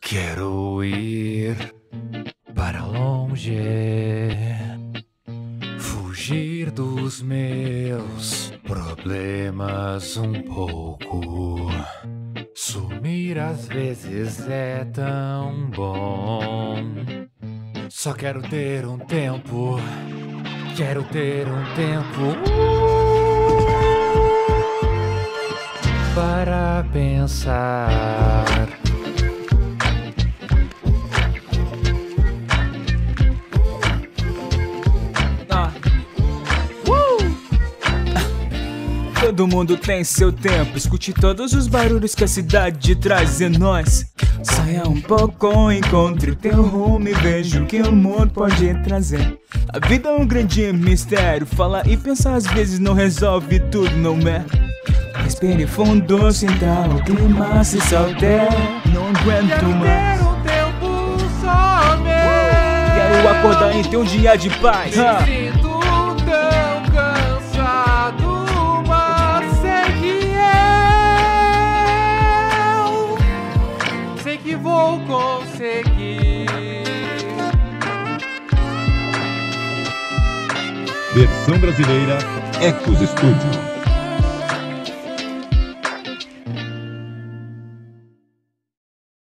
Quero ir para longe, fugir dos meus problemas um pouco. Sumir às vezes é tão bom. Só quero ter um tempo, quero ter um tempo para pensar. Todo mundo tem seu tempo, escute todos os barulhos que a cidade traz em nós. Saia um pouco, encontre o teu rumo e veja o que o mundo pode trazer. A vida é um grande mistério, falar e pensar às vezes não resolve tudo, não é? Respire fundo, sinta o clima, se solter, não aguento mais. Quero ter um tempo só meu. Quero acordar e ter um dia de paz. Me sinto tão cansado, mas sei que vou conseguir. Versão brasileira Ecos Studio.